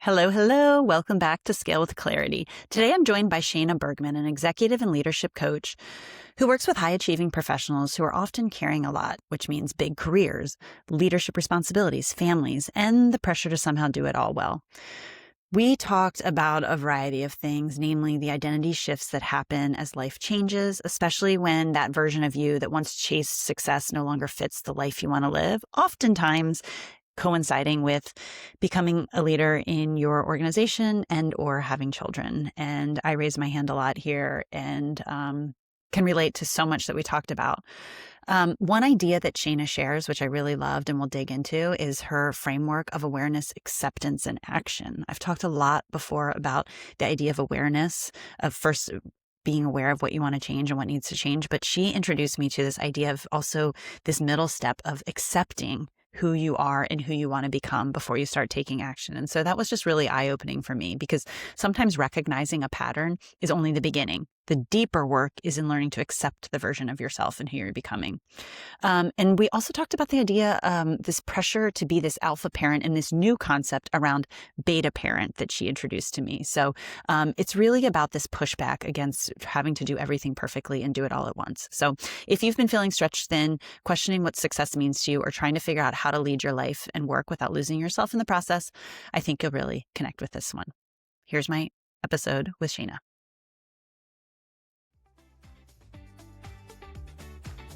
Hello, hello. Welcome back to Scale with Clarity. Today I'm joined by Shayna Bergman, an executive and leadership coach who works with high-achieving professionals who are often carrying a lot, which means big careers, leadership responsibilities, families, and the pressure to somehow do it all well. We talked about a variety of things, namely the identity shifts that happen as life changes, especially when that version of you that once chased success no longer fits the life you want to live, oftentimes coinciding with becoming a leader in your organization and or having children. And I raise my hand a lot here and can relate to so much that we talked about. One idea that Shayna shares, which I really loved and we'll dig into, is her framework of awareness, acceptance, and action. I've talked a lot before about the idea of awareness, of first being aware of what you want to change and what needs to change. But she introduced me to this idea of also this middle step of accepting who you are and who you want to become before you start taking action. And so that was just really eye-opening for me, because sometimes recognizing a pattern is only the beginning. The deeper work is in learning to accept the version of yourself and who you're becoming. And we also talked about the idea, this pressure to be this alpha parent and this new concept around beta parent that she introduced to me. So it's really about this pushback against having to do everything perfectly and do it all at once. So if you've been feeling stretched thin, questioning what success means to you, or trying to figure out how to lead your life and work without losing yourself in the process, I think you'll really connect with this one. Here's my episode with Shayna.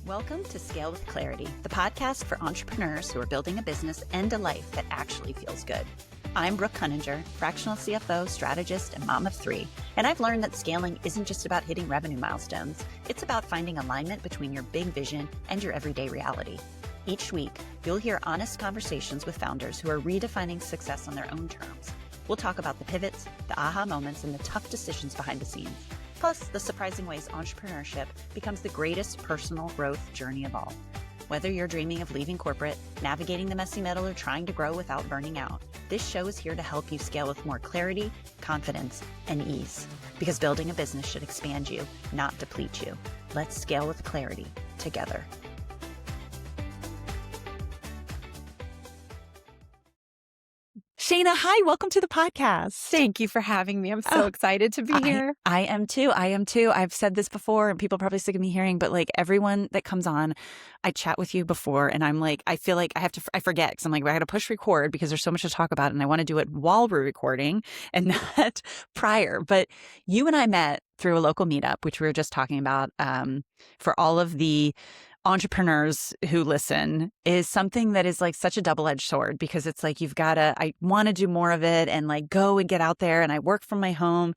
Welcome to Scale with Clarity, the podcast for entrepreneurs who are building a business and a life that actually feels good. I'm Brooke Cunninger, fractional CFO, strategist, and mom of 3. And I've learned that scaling isn't just about hitting revenue milestones. It's about finding alignment between your big vision and your everyday reality. Each week, you'll hear honest conversations with founders who are redefining success on their own terms. We'll talk about the pivots, the aha moments, and the tough decisions behind the scenes. Plus, the surprising ways entrepreneurship becomes the greatest personal growth journey of all. Whether you're dreaming of leaving corporate, navigating the messy middle, or trying to grow without burning out, this show is here to help you scale with more clarity, confidence, and ease. Because building a business should expand you, not deplete you. Let's scale with clarity together. Shayna, hi, welcome to the podcast. Thank you for having me. I'm so excited to be here. I am too. I've said this before and people are probably sick of me hearing, but like everyone that comes on, I chat with you before and I'm like, I feel like I forget because I'm like, I got to push record because there's so much to talk about and I want to do it while we're recording and not prior. But you and I met through a local meetup, which we were just talking about, for all of the entrepreneurs who listen, is something that is like such a double-edged sword, because it's like I want to do more of it and like go and get out there, and I work from my home,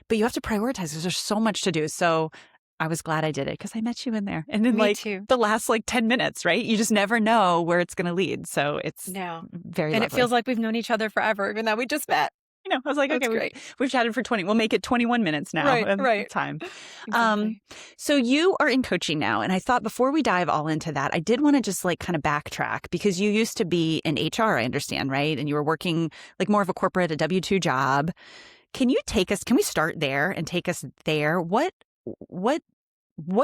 but you have to prioritize because there's so much to do. So I was glad I did it because I met you in there. And in the last 10 minutes, right? You just never know where it's going to lead. So it's very lovely. And it feels like we've known each other forever, even though we just met. I was like, okay, we've chatted for 20. We'll make it 21 minutes now. Right. Time. Exactly. So you are in coaching now. And I thought before we dive all into that, I did want to just kind of backtrack, because you used to be in HR, I understand, right? And you were working like more of a corporate, a W-2 job. Can we start there and take us there? What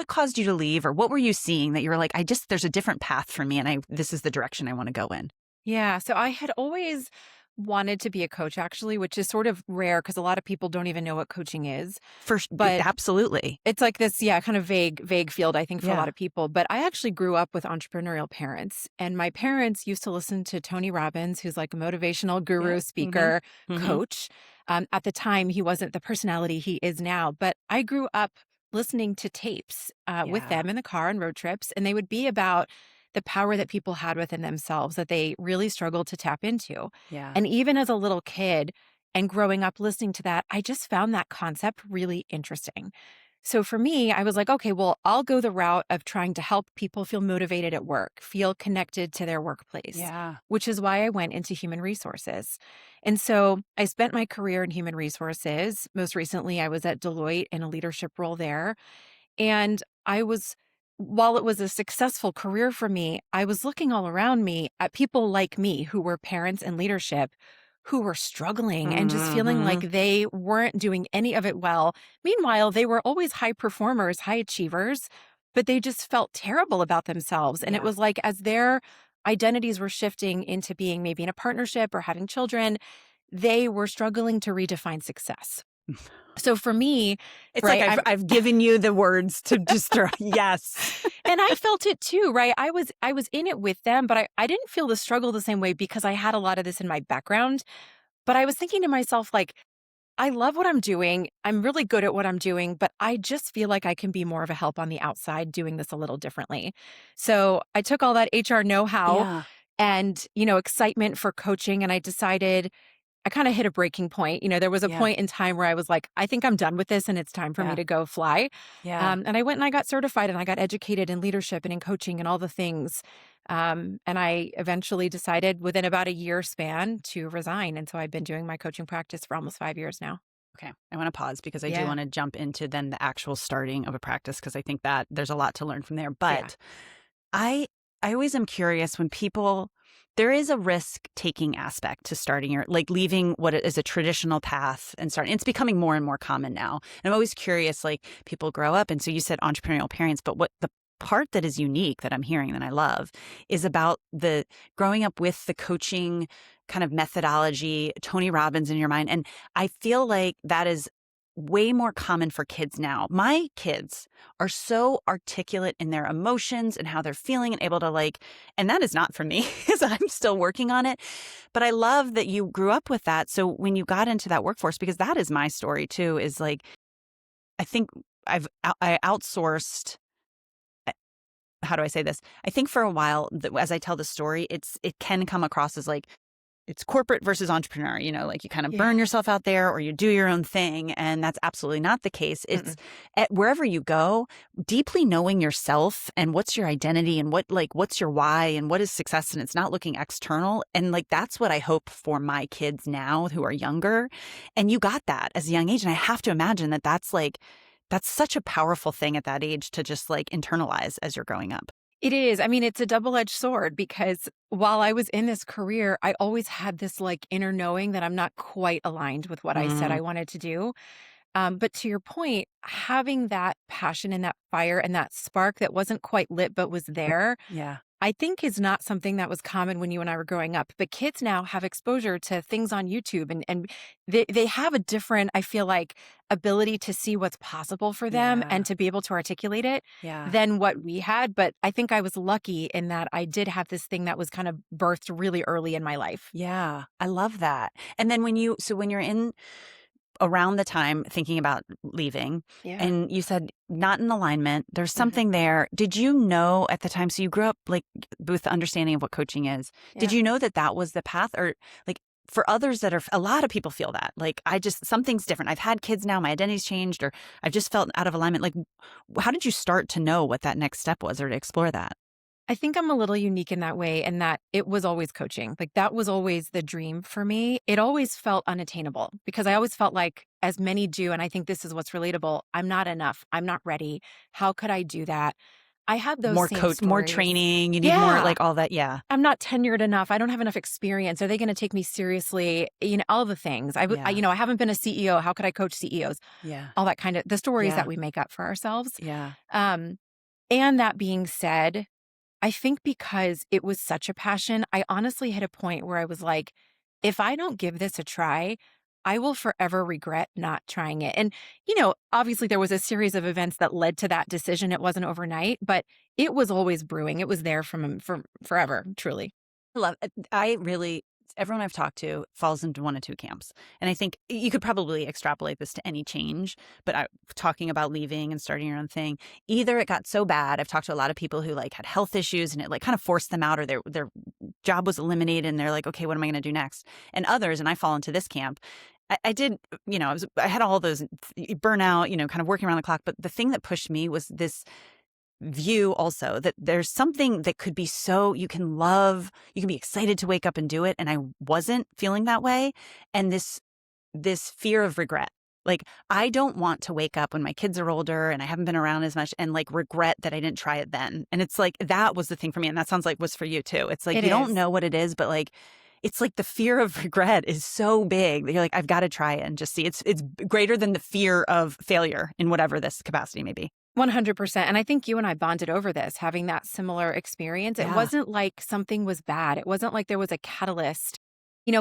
caused you to leave, or what were you seeing that you were like, there's a different path for me and this is the direction I want to go in? Yeah. So I had always wanted to be a coach, actually, which is sort of rare because a lot of people don't even know what coaching is. But absolutely. It's like this, kind of vague field, I think, for a lot of people. But I actually grew up with entrepreneurial parents, and my parents used to listen to Tony Robbins, who's like a motivational guru, speaker, coach. At the time, he wasn't the personality he is now, but I grew up listening to tapes with them in the car on road trips, and they would be about the power that people had within themselves that they really struggled to tap into. Yeah. And even as a little kid and growing up listening to that, I just found that concept really interesting. So for me, I was like, okay, well, I'll go the route of trying to help people feel motivated at work, feel connected to their workplace, which is why I went into human resources. And so I spent my career in human resources. Most recently, I was at Deloitte in a leadership role there. And while it was a successful career for me, I was looking all around me at people like me who were parents in leadership who were struggling and just feeling like they weren't doing any of it well. Meanwhile, they were always high performers, high achievers, but they just felt terrible about themselves. And it was like as their identities were shifting into being maybe in a partnership or having children, they were struggling to redefine success. So for me, It's right, like I've given you the words to just yes. and I felt it too, right? I was in it with them, but I didn't feel the struggle the same way because I had a lot of this in my background. But I was thinking to myself, like, I love what I'm doing. I'm really good at what I'm doing, but I just feel like I can be more of a help on the outside doing this a little differently. So I took all that HR know-how Yeah. and, excitement for coaching, and I decided I kind of hit a breaking point. There was a Yeah. point in time where I was like, I think I'm done with this and it's time for me Yeah. to go fly. Yeah. And I went and I got certified and I got educated in leadership and in coaching and all the things. And I eventually decided within about a year span to resign. And so I've been doing my coaching practice for almost 5 years now. Okay. I want to pause because I do Yeah. want to jump into then the actual starting of a practice because I think that there's a lot to learn from there. Yeah. But I always am curious when people there is a risk-taking aspect to starting your like leaving what is a traditional path and starting. It's becoming more and more common now. And I'm always curious, like people grow up, and so you said entrepreneurial parents, but what the part that is unique that I'm hearing that I love is about the growing up with the coaching kind of methodology, Tony Robbins in your mind. And I feel like that is way more common for kids now. My kids are so articulate in their emotions and how they're feeling and able to and that is not for me because I'm still working on it. But I love that you grew up with that. So when you got into that workforce, because that is my story too, is like, I think I outsourced. How do I say this? I think for a while, as I tell the story, it can come across as like, it's corporate versus entrepreneur, like you kind of burn Yeah. yourself out there or you do your own thing. And that's absolutely not the case. It's Mm-mm. at wherever you go, deeply knowing yourself and what's your identity and what's your why and what is success. And it's not looking external. And that's what I hope for my kids now who are younger. And you got that as a young age. And I have to imagine that that's such a powerful thing at that age to just internalize as you're growing up. It is. I mean, it's a double-edged sword because while I was in this career, I always had this inner knowing that I'm not quite aligned with what I said I Mm, wanted to do. But to your point, having that passion and that fire and that spark that wasn't quite lit but was there, yeah. I think is not something that was common when you and I were growing up. But kids now have exposure to things on YouTube and they have a different, I feel like, ability to see what's possible for them Yeah. and to be able to articulate it Yeah. than what we had. But I think I was lucky in that I did have this thing that was kind of birthed really early in my life. Yeah. I love that. And then when you're in around the time thinking about leaving Yeah. and you said not in alignment, there's Mhm. something there. Did you know at the time, so you grew up with the understanding of what coaching is, did Yeah. you know that was the path or for others that are, a lot of people feel that something's different. I've had kids now, my identity's changed, or I've just felt out of alignment. How did you start to know what that next step was or to explore that? I think I'm a little unique in that way, and that it was always coaching. That was always the dream for me. It always felt unattainable because I always felt like, as many do, and I think this is what's relatable, I'm not enough. I'm not ready. How could I do that? I had those More same coach, more stories. training, you need more Yeah. all that. Yeah. I'm not tenured enough. I don't have enough experience. Are they going to take me seriously? All the things. Yeah. I haven't been a CEO. How could I coach CEOs? Yeah. All that kind of the stories Yeah. that we make up for ourselves. Yeah. Um, and that being said, I think because it was such a passion, I honestly hit a point where I was like, if I don't give this a try, I will forever regret not trying it. And, obviously there was a series of events that led to that decision. It wasn't overnight, but it was always brewing. It was there from forever, truly. I really, everyone I've talked to falls into one of two camps. And I think you could probably extrapolate this to any change, but talking about leaving and starting your own thing, either it got so bad. I've talked to a lot of people who had health issues and it kind of forced them out, or their job was eliminated and they're like, okay, what am I going to do next? And others, and I fall into this camp. I did, I had all those burnout, kind of working around the clock. But the thing that pushed me was this view also that there's something that could be so you can be excited to wake up and do it. And I wasn't feeling that way. And this fear of regret. I don't want to wake up when my kids are older and I haven't been around as much and regret that I didn't try it then. And it's that was the thing for me. And that sounds like was for you too. It's It you is. don't know what it is, but it's the fear of regret is so big that you're I've got to try it and just see. It's greater than the fear of failure in whatever this capacity may be. 100%. And I think you and I bonded over this, having that similar experience. It Yeah. wasn't like something was bad. It wasn't like there was a catalyst.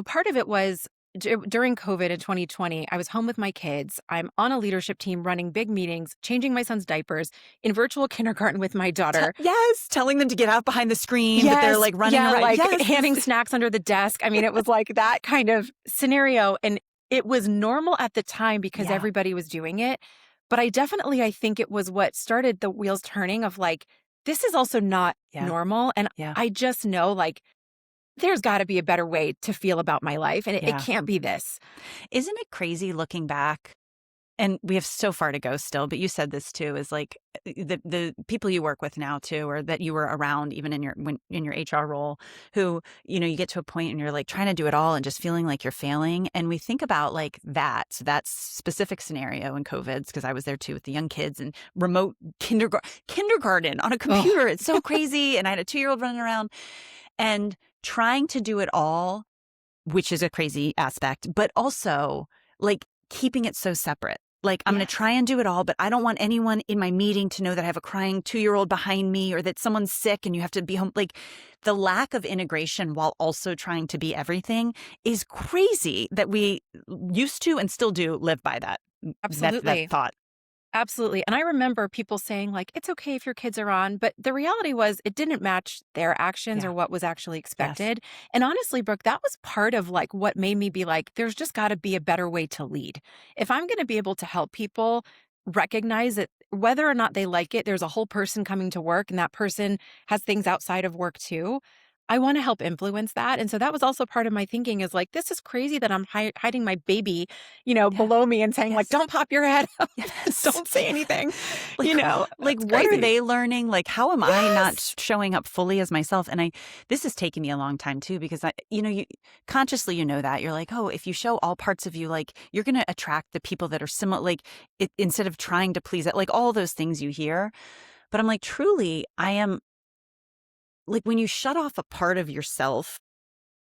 Part of it was during COVID in 2020, I was home with my kids. I'm on a leadership team running big meetings, changing my son's diapers, in virtual kindergarten with my daughter. Yes, telling them to get out behind the screen, but they're Yes. like running Yeah, around. like Yes. handing snacks under the desk. I mean, it was like that kind of scenario. And it was normal at the time because Yeah. everybody was doing it. But I think it was what started the wheels turning of like, this is also not Yeah. normal. And Yeah. I just know like, there's got to be a better way to feel about my life. And it Yeah. can't be this. Isn't it crazy looking back? And we have so far to go still, but you said this too, is like the people you work with now too, or that you were around even in your HR role, who, you get to a point and you're like trying to do it all and just feeling like you're failing. And we think about like that specific scenario in COVID's, because I was there too with the young kids and remote kindergarten on a computer. It's so crazy. And I had a 2-year-old running around and trying to do it all, which is a crazy aspect, but also like keeping it so separate. Like, I'm going to try and do it all, but I don't want anyone in my meeting to know that I have a crying 2-year-old behind me or that someone's sick and you have to be home. Like, the lack of integration while also trying to be everything is crazy that we used to and still do live by that. Absolutely. That thought. Absolutely. And I remember people saying, like, it's okay if your kids are on. But the reality was it didn't match their actions or what was actually expected. Yes. And honestly, Brooke, that was part of like what made me be like, there's just got to be a better way to lead. If I'm going to be able to help people recognize that whether or not they like it, there's a whole person coming to work and that person has things outside of work too. I want to help influence that. And so that was also part of my thinking is like, this is crazy that I'm hiding my baby, below me and saying like, don't pop your head up. Don't say anything, like what are they learning? Like, how am I not showing up fully as myself? And this has taken me a long time too, because you consciously, that you're like, oh, if you show all parts of you, like you're going to attract the people that are similar, like instead of trying to please it, like all those things you hear. But I'm like, truly, I am like, when you shut off a part of yourself,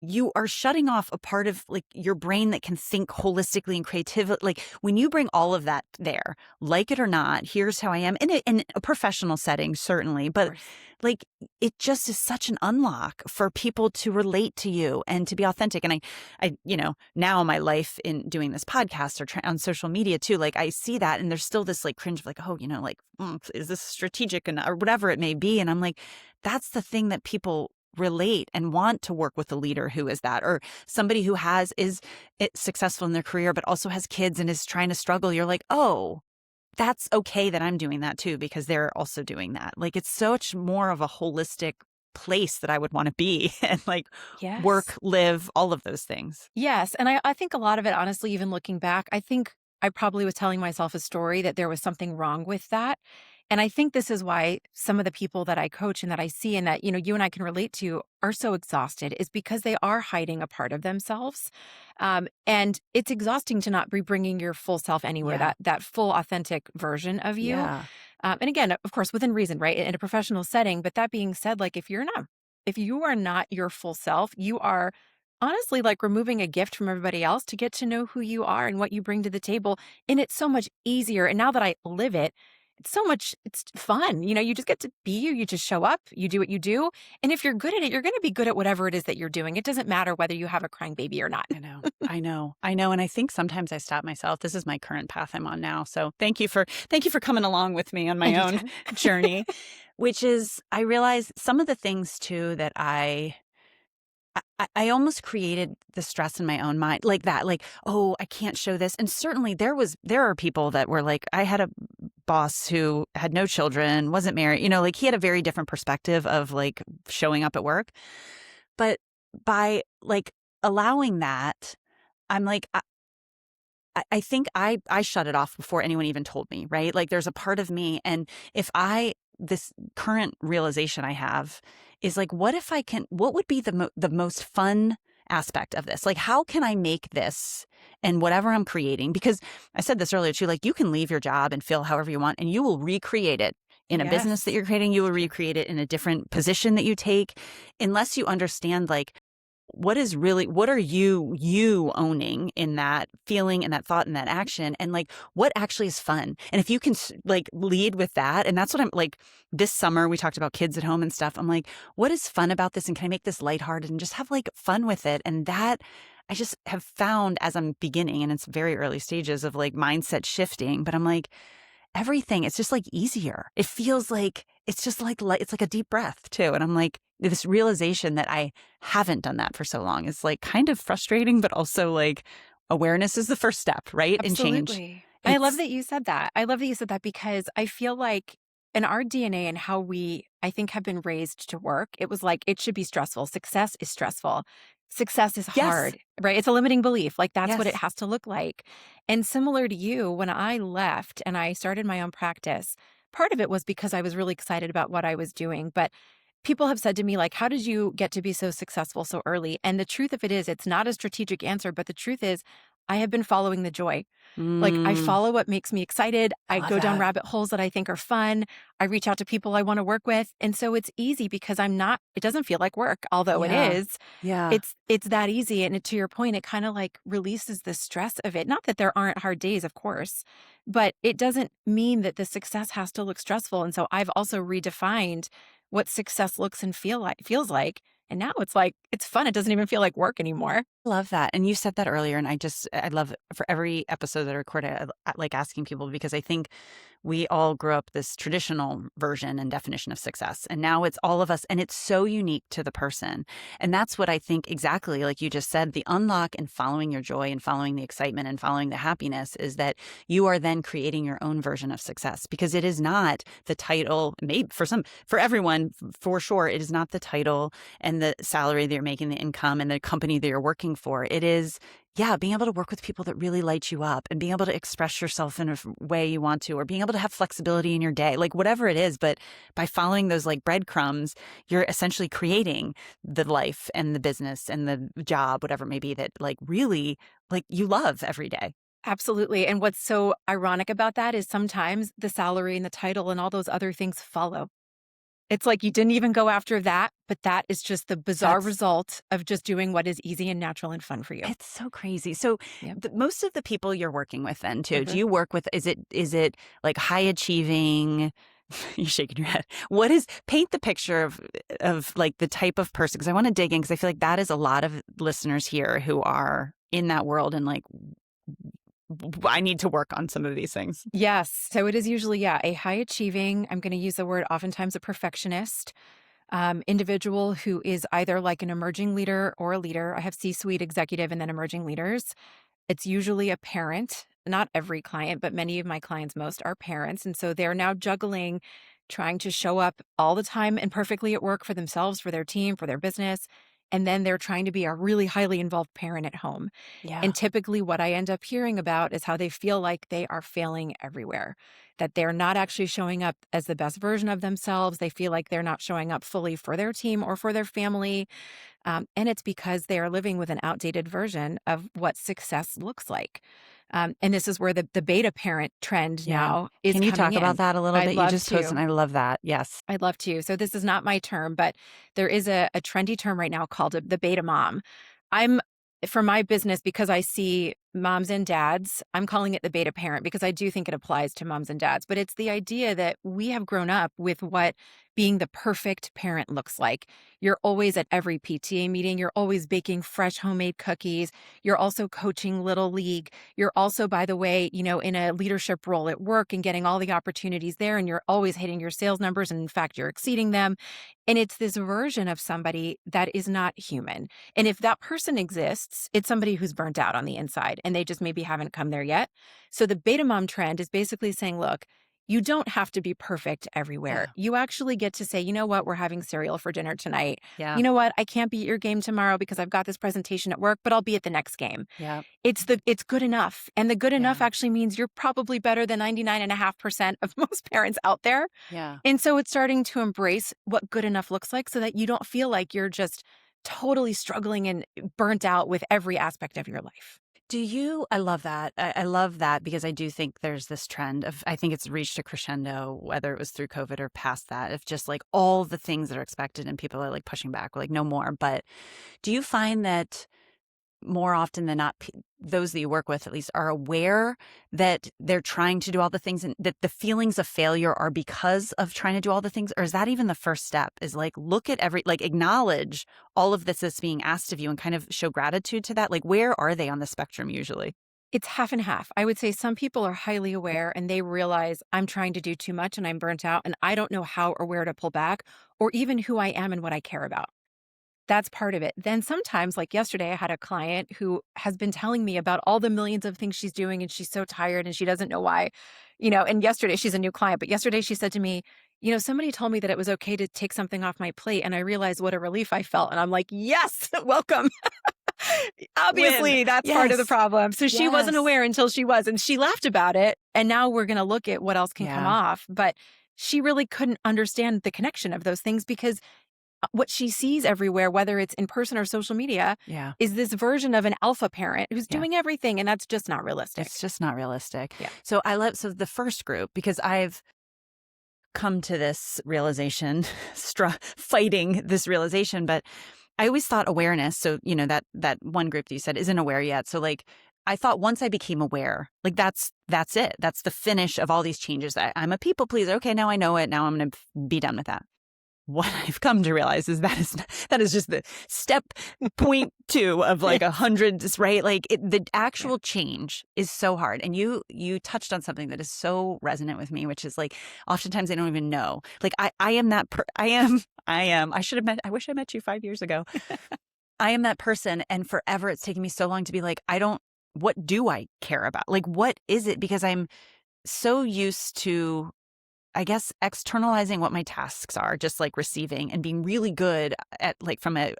you are shutting off a part of like your brain that can think holistically and creatively. Like when you bring all of that there, like it or not, here's how I am in a professional setting, certainly. But like, it just is such an unlock for people to relate to you and to be authentic. And I now in my life in doing this podcast or on social media too, like I see that and there's still this like cringe of like, oh, is this strategic or whatever it may be. And I'm like, that's the thing that people relate and want to work with a leader who is that, or somebody who is successful in their career, but also has kids and is trying to struggle. You're like, oh, that's okay that I'm doing that too, because they're also doing that. Like, it's so much more of a holistic place that I would want to be and like work, live, all of those things. Yes. And I think a lot of it, honestly, even looking back, I think I probably was telling myself a story that there was something wrong with that. And I think this is why some of the people that I coach and that I see and that, you and I can relate to are so exhausted is because they are hiding a part of themselves. And it's exhausting to not be bringing your full self anywhere, that full authentic version of you. Yeah. And again, of course, within reason, right? In a professional setting. But that being said, like if you are not your full self, you are honestly like removing a gift from everybody else to get to know who you are and what you bring to the table. And it's so much easier. And now that I live it, it's fun. You just get to be you. You just show up, you do what you do. And if you're good at it, you're going to be good at whatever it is that you're doing. It doesn't matter whether you have a crying baby or not. I know. And I think sometimes I stop myself. This is my current path I'm on now. So thank you for coming along with me on my own journey, which is, I realize some of the things too that I almost created the stress in my own mind like that, like, oh, I can't show this. And certainly there are people that were like, I had a boss who had no children, wasn't married, like he had a very different perspective of like showing up at work. But by like allowing that, I'm like, I think I shut it off before anyone even told me, right? Like there's a part of me. And this current realization I have is like, what would be the most fun aspect of this? Like, how can I make this and whatever I'm creating? Because I said this earlier too, like you can leave your job and feel however you want and you will recreate it in a business that you're creating. You will recreate it in a different position that you take, unless you understand like, what are you owning in that feeling and that thought and that action, and like what actually is fun. And if you can like lead with that, and that's what I'm like, this summer we talked about kids at home and stuff. I'm like, what is fun about this, and can I make this lighthearted and just have like fun with it? And that I just have found as I'm beginning, and it's very early stages of like mindset shifting, but I'm like, everything, it's just like easier. It feels like it's just like it's like a deep breath too. And I'm like, this realization that I haven't done that for so long is like kind of frustrating, but also like awareness is the first step, right? In change. Absolutely. I love It's that you said that. I love that you said that because I feel like in our DNA and how we, I think, have been raised to work, it was like it should be stressful. Success is stressful. Success is yes, hard, right? It's a limiting belief. Like that's what it yes. has to look like. And similar to you, when I left and I started my own practice, part of it was because I was really excited about what I was doing. But people have said to me, like, how did you get to be so successful so early? And the truth of it is, it's not a strategic answer, but the truth is, I have been following the joy. Like, I Mm, follow what makes me excited. I I love go down that. rabbit holes that I think are fun. I reach out to people I want to work with. And so it's easy because I'm not, it doesn't feel like work, although it Yeah. is. Yeah. It's that easy. And to your point, it kind of like releases the stress of it. Not that there aren't hard days, of course, but it doesn't mean that the success has to look stressful. And so I've also redefined what success looks and feels like. And now it's like it's fun. It doesn't even feel like work anymore. Love that. And you said that earlier. And I love for every episode that I record, I like asking people because I think we all grew up this traditional version and definition of success. And now it's all of us. And it's so unique to the person. And that's what I think exactly like you just said, the unlock in following your joy and following the excitement and following the happiness is that you are then creating your own version of success because it is not the title, maybe for everyone, for sure, it is not the title and the salary that you're making, the income and the company that you're working for. It is, yeah, being able to work with people that really light you up and being able to express yourself in a way you want to, or being able to have flexibility in your day, like whatever it is. But by following those like breadcrumbs, you're essentially creating the life and the business and the job, whatever it may be, that like really like you love every day. Absolutely. And what's so ironic about that is sometimes the salary and the title and all those other things follow. It's like you didn't even go after that, but that is just the bizarre That's result of just doing what is easy and natural and fun for you. It's so crazy. So Yep. most of the people you're working with then too, do Mhm. you work with, is it like high achieving? You're shaking your head. What is paint the picture of like the type of person? Because I want to dig in because I feel like that is a lot of listeners here who are in that world and like I need to work on some of these things. Yes. So it is usually, yeah, a high achieving, I'm going to use the word oftentimes a perfectionist individual who is either like an emerging leader or a leader. I have C suite executive and then emerging leaders. It's usually a parent, not every client, but many of my clients, most are parents. And so they're now juggling, trying to show up all the time and perfectly at work for themselves, for their team, for their business. And then they're trying to be a really highly involved parent at home. Yeah. And typically, what I end up hearing about is how they feel like they are failing everywhere, that they're not actually showing up as the best version of themselves. They feel like they're not showing up fully for their team or for their family. And it's because they are living with an outdated version of what success looks like. And this is where the beta parent trend Yeah. now is Can you coming talk about in. that a little I'd bit? You love just posted, to. and I love that. Yes. I'd love to. So this is not my term, but there is a trendy term right now called the beta mom. I'm for my business because I see moms and dads, I'm calling it the beta parent because I do think it applies to moms and dads, but it's the idea that we have grown up with what being the perfect parent looks like. You're always at every PTA meeting, you're always baking fresh homemade cookies, you're also coaching little league. You're also, by the way, in a leadership role at work and getting all the opportunities there, and you're always hitting your sales numbers. And in fact, you're exceeding them. And it's this version of somebody that is not human. And if that person exists, it's somebody who's burnt out on the inside and they just maybe haven't come there yet. So the beta mom trend is basically saying, look, you don't have to be perfect everywhere. Yeah. You actually get to say, you know what, we're having cereal for dinner tonight. Yeah. You know what, I can't be at your game tomorrow because I've got this presentation at work, but I'll be at the next game. Yeah. It's good enough. And the good enough Yeah. actually means you're probably better than 99.5% of most parents out there. Yeah. And so it's starting to embrace what good enough looks like so that you don't feel like you're just totally struggling and burnt out with every aspect of your life. I love that. I love that because I do think there's this trend of, I think it's reached a crescendo, whether it was through COVID or past that, of just like all the things that are expected and people are like pushing back, like no more. But do you find that more often than not, those that you work with at least are aware that they're trying to do all the things and that the feelings of failure are because of trying to do all the things? Or is that even the first step, is like, look at acknowledge all of this that's being asked of you and kind of show gratitude to that? Like, where are they on the spectrum usually? It's half and half. I would say some people are highly aware and they realize I'm trying to do too much and I'm burnt out and I don't know how or where to pull back or even who I am and what I care about. That's part of it. Then sometimes, like yesterday, I had a client who has been telling me about all the millions of things she's doing and she's so tired and she doesn't know why, and yesterday she's a new client, but yesterday she said to me, somebody told me that it was okay to take something off my plate and I realized what a relief I felt. And I'm like, yes, welcome. Obviously, Win. that's part of the Yes. problem. So she wasn't Yes. aware until she was, and she laughed about it. And now we're going to look at what else can come Yeah. off. But she really couldn't understand the connection of those things because what she sees everywhere, whether it's in person or social media, Yeah. is this version of an alpha parent who's Yeah. doing everything. And that's just not realistic. It's just not realistic. Yeah. So the first group, because I've come to this realization, fighting this realization, but I always thought awareness. So, that one group that you said isn't aware yet. So like, I thought once I became aware, like that's it. That's the finish of all these changes. I'm a people pleaser. Okay, now I know it. Now I'm going to be done with that. What I've come to realize is that is just the step 0.2 of like 100, right? Like the actual change is so hard. And you touched on something that is so resonant with me, which is like, oftentimes they don't even know. Like I am that, I wish I met you 5 years ago. I am that person. And forever it's taken me so long to be like, what do I care about? Like, what is it? Because I'm so used to, I guess, externalizing what my tasks are, just like receiving and being really good at, like, from a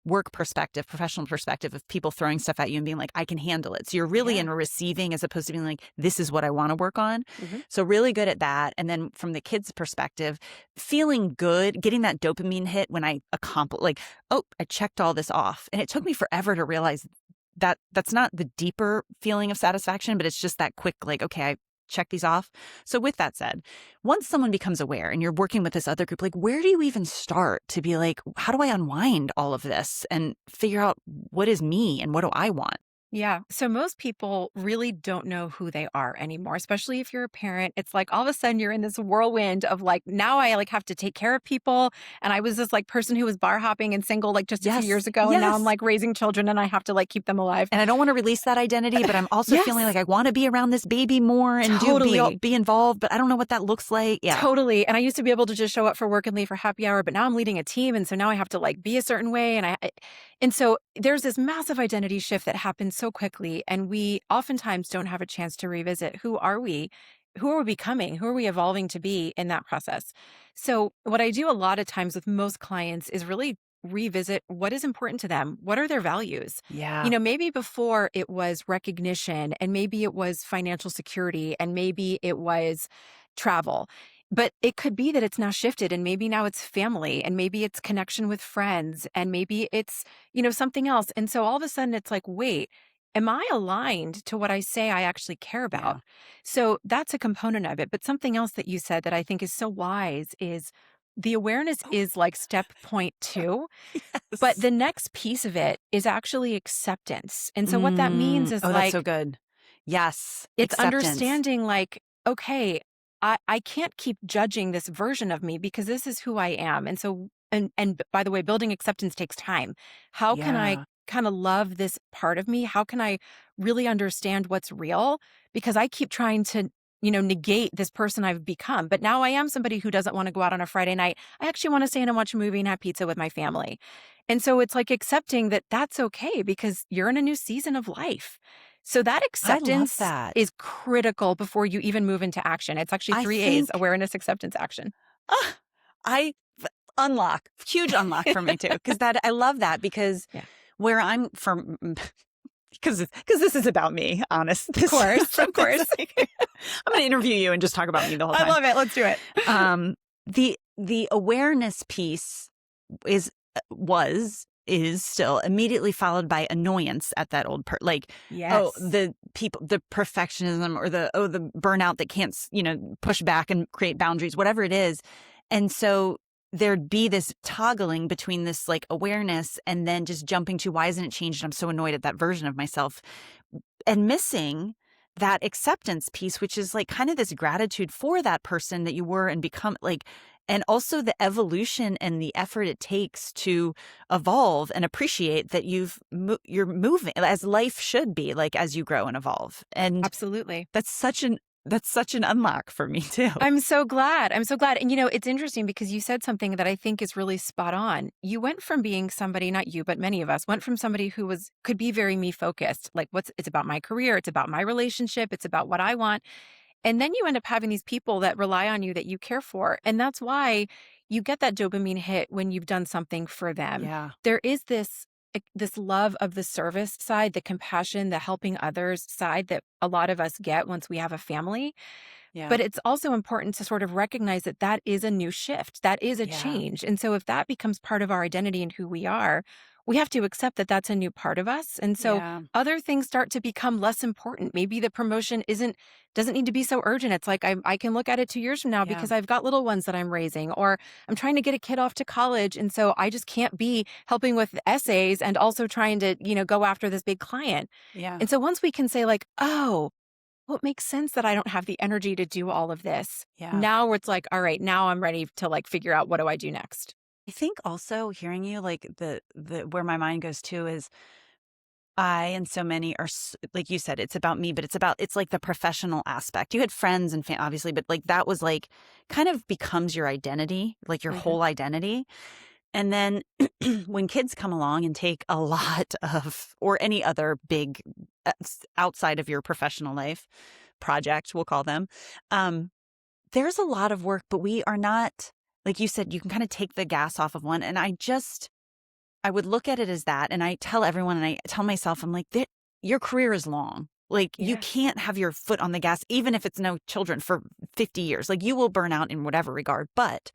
work perspective, professional perspective, of people throwing stuff at you and being like, I can handle it. So you're really in a receiving as opposed to being like, this is what I want to work on. Mm-hmm. So really good at that. And then from the kids' perspective, feeling good, getting that dopamine hit when I accomplish, like, oh, I checked all this off. And it took me forever to realize that that's not the deeper feeling of satisfaction, but it's just that quick, like, okay, I check these off. So with that said, once someone becomes aware and you're working with this other group, like, where do you even start to be like, how do I unwind all of this and figure out what is me and what do I want? Yeah. So most people really don't know who they are anymore, especially if you're a parent. It's like all of a sudden you're in this whirlwind of like, now I like have to take care of people. And I was this like person who was bar hopping and single like just a few years ago. And now I'm like raising children and I have to like keep them alive. And I don't want to release that identity, but I'm also feeling like I want to be around this baby more and be involved, but I don't know what that looks like. Yeah. Totally. And I used to be able to just show up for work and leave for happy hour, but now I'm leading a team. And so now I have to like be a certain way. And so there's this massive identity shift that happens so quickly. And we oftentimes don't have a chance to revisit who are we? Who are we becoming? Who are we evolving to be in that process? So what I do a lot of times with most clients is really revisit what is important to them. What are their values? Yeah. Maybe before it was recognition and maybe it was financial security and maybe it was travel. But it could be that it's now shifted and maybe now it's family and maybe it's connection with friends and maybe it's, something else. And so all of a sudden it's like, wait, am I aligned to what I say I actually care about? Yeah. So that's a component of it. But something else that you said that I think is so wise is the awareness is like step 0.2. Yes. But the next piece of it is actually acceptance. And so what that means is that's so good. Yes. It's acceptance. Understanding like, okay, I can't keep judging this version of me because this is who I am. And so, and by the way, building acceptance takes time. How can I kind of love this part of me? How can I really understand what's real? Because I keep trying to, negate this person I've become. But now I am somebody who doesn't want to go out on a Friday night. I actually want to stay in and watch a movie and have pizza with my family. And so it's like accepting that that's okay because you're in a new season of life. So that acceptance is critical before you even move into action. It's actually 3 A's: awareness, acceptance, action. Huge unlock for me too. Because I love that because where I'm from, because this is about me, honest. Of course. I'm going to interview you and just talk about me the whole time. I love it. Let's do it. The awareness piece is still immediately followed by annoyance at that old the people, the perfectionism or the burnout that can't, push back and create boundaries, whatever it is. And so there'd be this toggling between this like awareness and then just jumping to why isn't it changed? I'm so annoyed at that version of myself. missing that acceptance piece, which is like kind of this gratitude for that person that you were and become like, and also the evolution and the effort it takes to evolve and appreciate that you're moving as life should be, like as you grow and evolve. And Absolutely. that's such an unlock for me too. I'm so glad. I'm so glad. And it's interesting because you said something that I think is really spot on. You went from being somebody, not you, but many of us went from somebody who could be very me focused, like it's about my career, it's about my relationship, it's about what I want. And then you end up having these people that rely on you that you care for. And that's why you get that dopamine hit when you've done something for them. Yeah. There is this love of the service side, the compassion, the helping others side that a lot of us get once we have a family. Yeah. But it's also important to sort of recognize that that is a new shift. That is a Yeah. change. And so if that becomes part of our identity and who we are, we have to accept that that's a new part of us. And so Yeah. other things start to become less important. Maybe the promotion doesn't need to be so urgent. It's like I can look at it 2 years from now Yeah. because I've got little ones that I'm raising, or I'm trying to get a kid off to college. And so I just can't be helping with essays and also trying to, go after this big client. Yeah. And so once we can say like, oh, well, it makes sense that I don't have the energy to do all of this. Yeah. Now it's like, all right, now I'm ready to like figure out what do I do next. I think also hearing you, like the where my mind goes to is I and so many are like you said, it's about me, but it's like the professional aspect. You had friends and obviously, but like that was like kind of becomes your identity, like your Mhm. whole identity. And then when kids come along and take a lot of, or any other big outside of your professional life project, we'll call them, there's a lot of work, but we are not, like you said, you can kind of take the gas off of one. And I would look at it as that. And I tell everyone and I tell myself, I'm like, your career is long. Like you Yeah. can't have your foot on the gas, even if it's no children for 50 years. Like you will burn out in whatever regard. But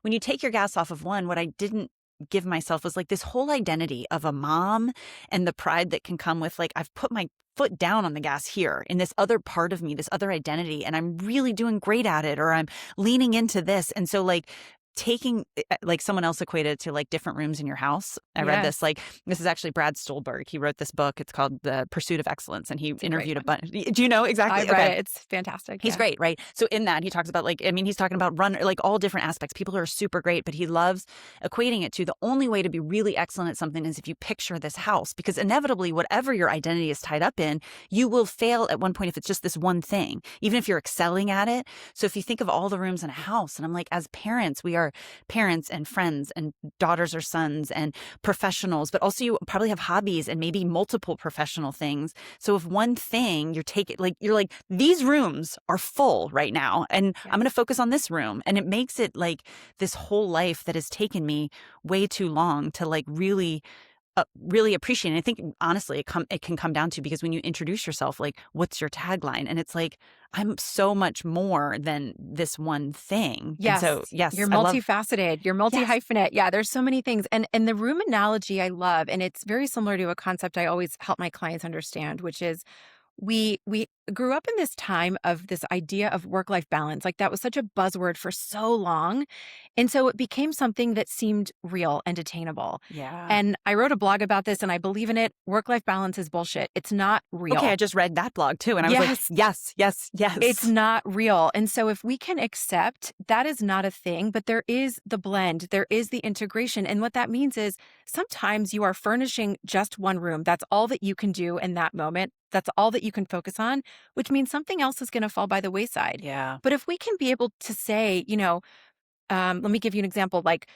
when you take your gas off of one, what I didn't give myself was like this whole identity of a mom and the pride that can come with like, I've put my foot down on the gas here in this other part of me, this other identity, and I'm really doing great at it, or I'm leaning into this. And so like taking, like someone else equated it to like different rooms in your house. I read this, Yes. like this is actually Brad Stulberg. He wrote this book. It's called The Pursuit of Excellence. And he It's a great interviewed a one. bunch. Do you know exactly? I've read Okay. it. It's fantastic. He's Yeah. great, right? So in that, he talks about like, I mean, he's talking about like all different aspects, people who are super great, but he loves equating it to the only way to be really excellent at something is if you picture this house, because inevitably, whatever your identity is tied up in, you will fail at one point if it's just this one thing, even if you're excelling at it. So if you think of all the rooms in a house, and I'm like, as parents, we are parents and friends and daughters or sons and professionals, but also you probably have hobbies and maybe multiple professional things. So if one thing you're taking, like, you're like, these rooms are full right now, and I'm Yes. going to focus on this room. And it makes it like this whole life that has taken me way too long to like really appreciate. And I think honestly, it can come down to, because when you introduce yourself, like, what's your tagline? And it's like, I'm so much more than this one thing. And Yes. so, yes, You're I love, multifaceted. You're yes, multi-hyphenate. Yeah, there's so many things. And the room analogy I love, and it's very similar to a concept I always help my clients understand, which is we grew up in this time of this idea of work-life balance. Like that was such a buzzword for so long. And so it became something that seemed real and attainable. yeah. And I wrote a blog about this and I believe in it. Work-life balance is bullshit. It's not Okay, I real. just read that blog too. And I was like, Yes. yes, yes, It's yes. not real. And so if we can accept that is not a thing, but there is the blend, there is the integration. And what that means is sometimes you are furnishing just one room. That's all that you can do in that moment. That's all that you can focus on, which means something else is going to fall by the wayside. Yeah. But if we can be able to say, let me give you an example. Like,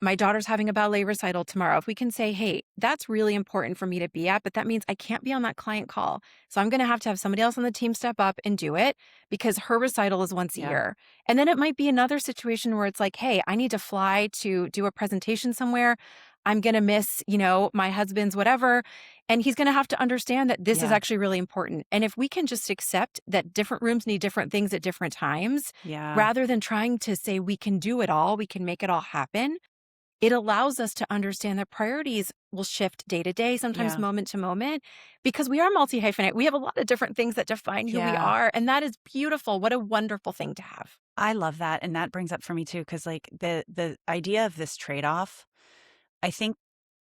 my daughter's having a ballet recital tomorrow. If we can say, hey, that's really important for me to be at, but that means I can't be on that client call. So I'm going to have somebody else on the team step up and do it because her recital is once a Yeah. year. And then it might be another situation where it's like, hey, I need to fly to do a presentation somewhere. I'm going to miss, my husband's whatever. And he's going to have to understand that this is Yeah. actually really important. And if we can just accept that different rooms need different things at different times, Yeah. rather than trying to say we can do it all, we can make it all happen, it allows us to understand that priorities will shift day to day, sometimes Yeah. moment to moment, because we are multi-hyphenate. We have a lot of different things that define who we Yeah. are. And that is beautiful. What a wonderful thing to have. I love that. And that brings up for me too, because like the idea of this trade-off, I think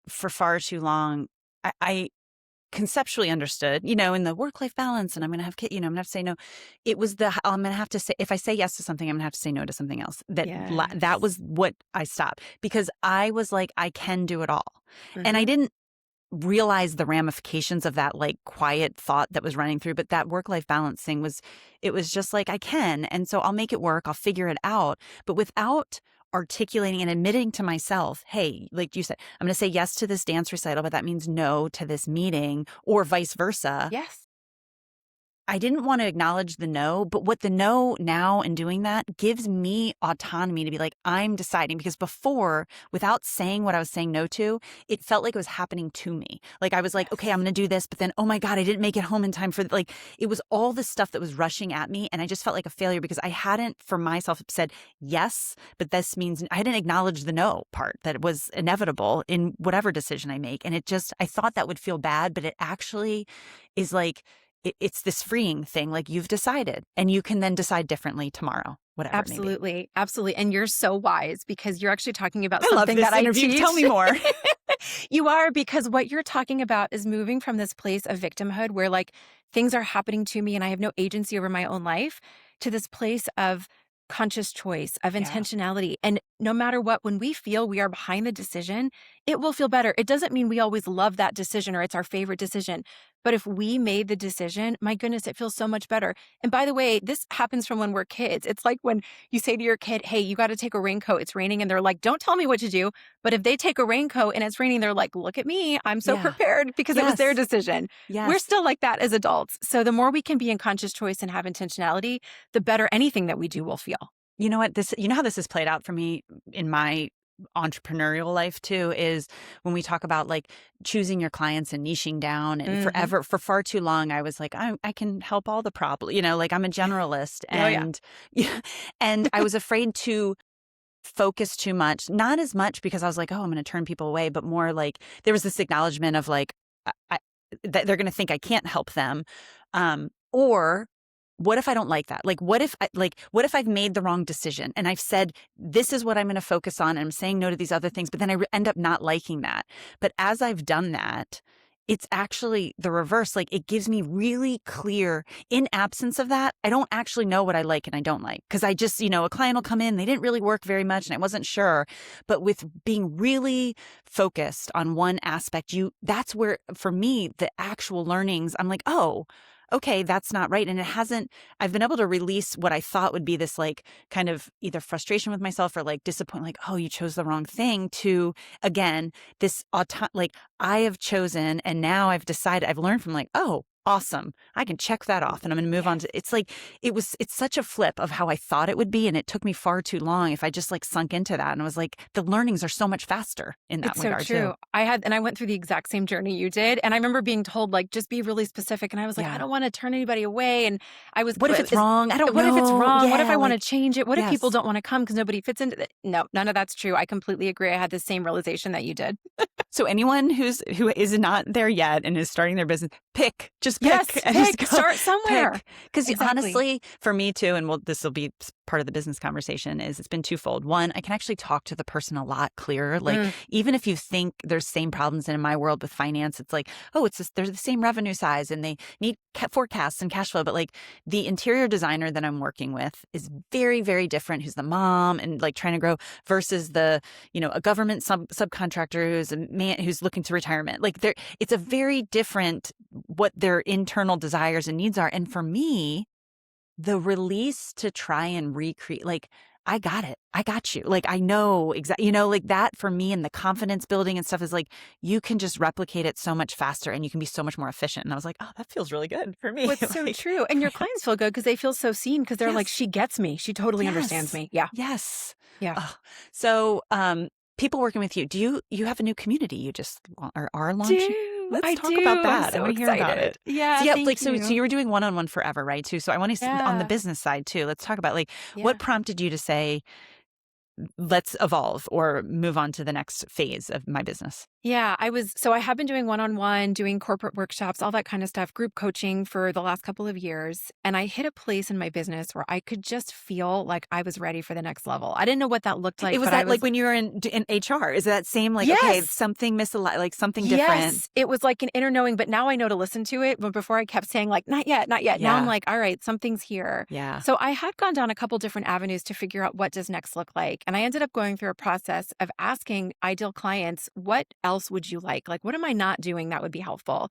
for far too long, I conceptually understood, in the work-life balance, and I'm going to have kids, I'm going to have to say no. It was I'm going to have to say, if I say yes to something, I'm going to have to say no to something else. That was Yes. what I stopped, because I was like, I can do it all. And I Mhm. didn't realize the ramifications of that like quiet thought that was running through. But that work-life balance thing it was just like, I can. And so I'll make it work. I'll figure it out. But without articulating and admitting to myself, hey, like you said, I'm going to say yes to this dance recital, but that means no to this meeting, or vice versa. Yes. I didn't want to acknowledge the no, but what the no now in doing that gives me autonomy to be like, I'm deciding. Because before, without saying what I was saying no to, it felt like it was happening to me. Like I was like, okay, I'm Yes. going to do this, but then, oh my God, I didn't make it home in time for like, it was all this stuff that was rushing at me. And I just felt like a failure because I hadn't for myself said yes, but this means I didn't acknowledge the no part, that it was inevitable in whatever decision I make. And I thought that would feel bad, but it actually is like, it's this freeing thing. Like, you've decided, and you can then decide differently tomorrow, whatever it may be. Absolutely. Absolutely. And you're so wise, because you're actually talking about I love something this that I interview. teach. Tell me more. You are, because what you're talking about is moving from this place of victimhood where like things are happening to me and I have no agency over my own life, to this place of conscious choice, of Yeah. intentionality. And no matter what, when we feel we are behind the decision, it will feel better. It doesn't mean we always love that decision or it's our favorite decision. But if we made the decision, my goodness, it feels so much better. And by the way, this happens from when we're kids. It's like when you say to your kid, hey, you got to take a raincoat. It's raining. And they're like, don't tell me what to do. But if they take a raincoat and it's raining, they're like, look at me. I'm so Yeah. prepared, because it was their decision. Yes. We're still like that as adults. So the more we can be in conscious choice and have intentionality, the better anything that we do will feel. You know what? You know how this has played out for me in my entrepreneurial life too, is when we talk about like choosing your clients and niching down, and for far too long, I was like, I can help all the problems, like I'm a generalist. And, and I was afraid to focus too much, not as much because I was like, oh, I'm going to turn people away, but more like there was this acknowledgement of like, that they're going to think I can't help them. Or what if I don't like that? Like, what if I've made the wrong decision and I've said, this is what I'm going to focus on, and I'm saying no to these other things, but then I end up not liking that. But as I've done that, it's actually the reverse. Like, it gives me really clear, in absence of that, I don't actually know what I like and I don't like. Because I just, a client will come in, they didn't really work very much and I wasn't sure. But with being really focused on one aspect, that's where, for me, the actual learnings, I'm like, oh, okay, that's not right. And I've been able to release what I thought would be this like kind of either frustration with myself or like disappointment, like, oh, you chose the wrong thing, to, again, this like, I have chosen, and now I've decided, I've learned from like, oh, awesome, I can check that off and I'm going to move on to, it's like, it's such a flip of how I thought it would be. And it took me far too long. If I just like sunk into that, and I was like, the learnings are so much faster in that regard. It's so true. Too. I went through the exact same journey you did. And I remember being told, like, just be really specific. And I was like, I don't want to turn anybody away. And what if it's wrong? I don't know. What if it's wrong? Yeah, what if I want to change it? What if people yes. don't want to come because nobody fits into it? No, none of that's true. I completely agree. I had the same realization that you did. So anyone who is not there yet and is starting their business, just pick. Yes, and pick. Start somewhere. Because honestly, for me too, and this will be part of the business conversation, is it's been twofold. One, I can actually talk to the person a lot clearer. Like, even if you think there's same problems, and in my world with finance, it's like, oh, they're the same revenue size and they need forecasts and cash flow. But like, the interior designer that I'm working with is very, very different, who's the mom and like trying to grow, versus the, a government subcontractor who's a man who's looking to retirement. Like, it's a very different what their internal desires and needs are. And for me, the release to try and recreate, like, I got it. I got you. Like, I know exactly, like that for me, and the confidence building and stuff is like, you can just replicate it so much faster and you can be so much more efficient. And I was like, oh, that feels really good for me. Well, it's so true. And your clients feel good because they feel so seen, because they're like, she gets me. She totally understands me. Yeah. Yes. Yeah. Oh. So, people working with you, do you have a new community you just are launching? Let's talk about that. I'm so I want to hear about it. Yeah. So you were doing one-on-one forever, right? Too. So I want to see on the business side too. Let's talk about like what prompted you to say, let's evolve or move on to the next phase of my business? Yeah, I have been doing one-on-one, doing corporate workshops, all that kind of stuff, group coaching for the last couple of years. And I hit a place in my business where I could just feel like I was ready for the next level. I didn't know what that looked like, It was but I that was like when you were in HR, is that same like, okay, yes. something like something different? Yes, it was like an inner knowing, but now I know to listen to it. But before I kept saying like, not yet, not yet. Now I'm Yeah. like, all right, something's here. Yeah. So I had gone down a couple different avenues to figure out what does next look like. And I ended up going through a process of asking ideal clients, what else would you like? Like, what am I not doing that would be helpful?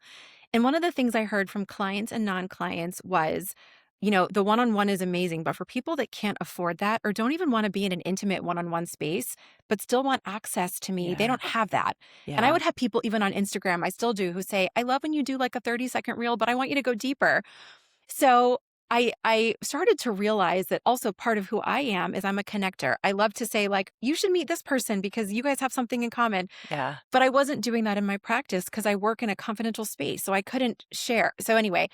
And one of the things I heard from clients and non-clients was, the one-on-one is amazing, but for people that can't afford that or don't even want to be in an intimate one-on-one space, but still want access to me, they Yeah. don't have that. And I Yeah. would have people even on Instagram, I still do, who say, I love when you do like a 30-second reel, but I want you to go deeper. So I started to realize that also part of who I am is I'm a connector. I love to say like, you should meet this person because you guys have something in common. Yeah. But I wasn't doing that in my practice because I work in a confidential space. So I couldn't share. So anyway,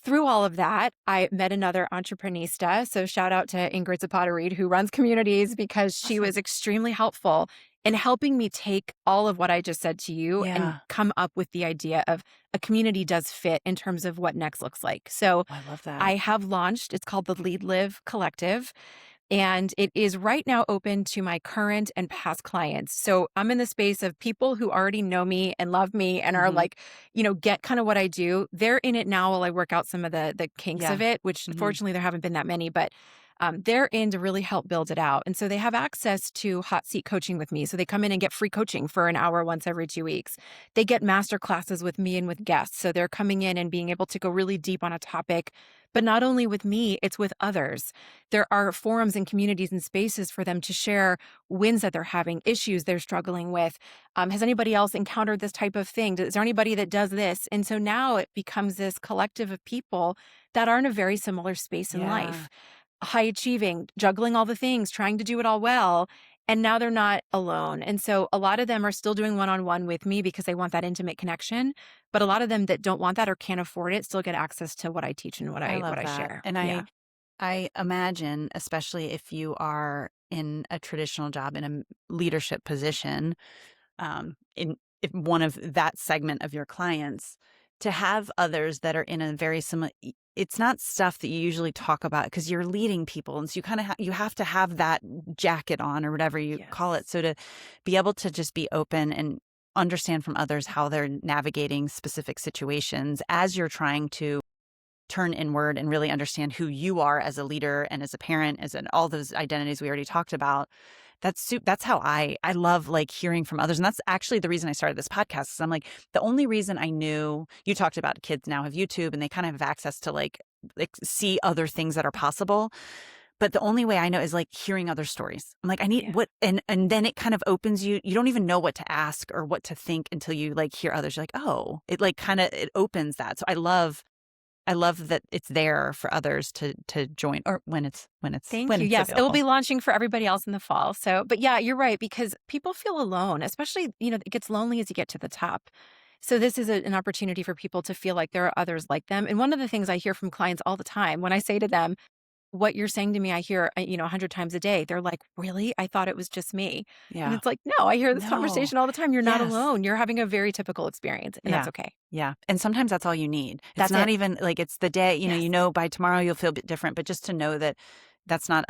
through all of that, I met another entreprenista. So shout out to Ingrid Zapata-Reed, who runs communities, because she Awesome. was extremely helpful in helping me take all of what I just said to you and Yeah. come up with the idea of a community does fit in terms of what next looks like. So I love that. I have launched, it's called the Lead Live Collective. And it is right now open to my current and past clients. So I'm in the space of people who already know me and love me and are Mhm. like, get kind of what I do. They're in it now while I work out some of the kinks Yeah. of it, which Mhm. fortunately there haven't been that many, but they're in to really help build it out. And so they have access to hot seat coaching with me. So they come in and get free coaching for an hour once every 2 weeks. They get master classes with me and with guests. So they're coming in and being able to go really deep on a topic, but not only with me, it's with others. There are forums and communities and spaces for them to share wins that they're having, issues they're struggling with. Has anybody else encountered this type of thing? Is there anybody that does this? And so now it becomes this collective of people that are in a very similar space in Yeah. life, high achieving, juggling all the things, trying to do it all well. And now they're not alone. And so a lot of them are still doing one-on-one with me because they want that intimate connection. But a lot of them that don't want that or can't afford it still get access to what I teach and what I I love that. share. And Yeah. I imagine, especially if you are in a traditional job in a leadership position, in if one of that segment of your clients, to have others that are in a very similar. It's not stuff that you usually talk about because you're leading people, and so you kind of you have to have that jacket on or whatever you call it. Yes. So to be able to just be open and understand from others how they're navigating specific situations as you're trying to turn inward and really understand who you are as a leader and as a parent, all those identities we already talked about. That's how I love like hearing from others. And that's actually the reason I started this podcast. Is I'm like, the only reason I knew, you talked about kids now have YouTube and they kind of have access to like see other things that are possible. But the only way I know is like hearing other stories. I'm like, I need what, and then it kind of opens you. You don't even know what to ask or what to think until you like hear others. You're like, oh, it like kind of, it opens that. So I love that it's there for others to join, or when it's Thank you. Yes, it will available. be launching for everybody else in the fall. So, but yeah, you're right, because people feel alone, especially, it gets lonely as you get to the top. So this is an opportunity for people to feel like there are others like them. And one of the things I hear from clients all the time when I say to them, what you're saying to me, I hear, 100 times a day. They're like, really? I thought it was just me. And Yeah. it's like, no, I hear this No. conversation all the time. You're not Yes. alone. You're having a very typical experience, and that's Yeah. okay. Yeah. And sometimes that's all you need. It's That's not it. even like it's the day, Yes. by tomorrow you'll feel a bit different, but just to know that that's not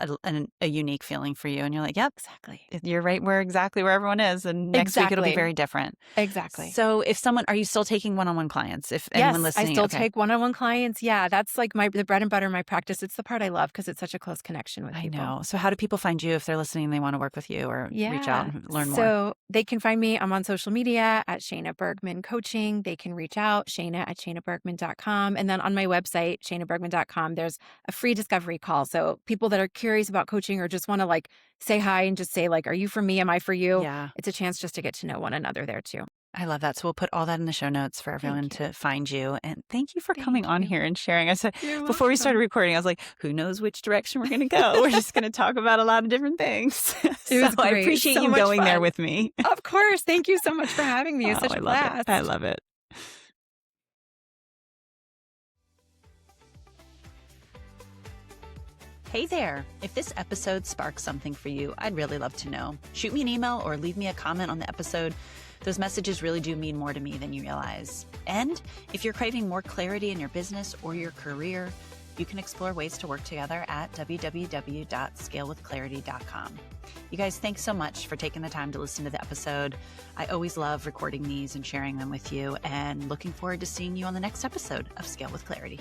a unique feeling for you. And you're like, yep, Exactly. you're right exactly where everyone is. And next week it'll be very different. Exactly. So are you still taking one-on-one clients? If anyone Yes, I listening, still okay. take one-on-one clients. Yeah, that's like the bread and butter of my practice. It's the part I love because it's such a close connection with people. I know. So how do people find you if they're listening and they want to work with you or reach out and learn more? So they can find me. I'm on social media at Shayna Bergman Coaching. They can reach out, Shayna at ShaynaBergman.com. And then on my website, ShaynaBergman.com, there's a free discovery call. So people that are curious about coaching or just want to like say hi and just say like, are you for me? Am I for you? Yeah. It's a chance just to get to know one another there too. I love that. So we'll put all that in the show notes for everyone to find you. And thank you for coming Thank on you. here and sharing. I said You're before we started welcome. recording, I was like, who knows which direction we're going to go? We're just going to talk about a lot of different things. It was I great. appreciate So you much going there fun. with me. Of course. Thank you so much for having me. It's such I a love blast. it. I love it. Hey there! If this episode sparks something for you, I'd really love to know. Shoot me an email or leave me a comment on the episode. Those messages really do mean more to me than you realize. And if you're craving more clarity in your business or your career, you can explore ways to work together at www.scalewithclarity.com. You guys, thanks so much for taking the time to listen to the episode. I always love recording these and sharing them with you, and looking forward to seeing you on the next episode of Scale with Clarity.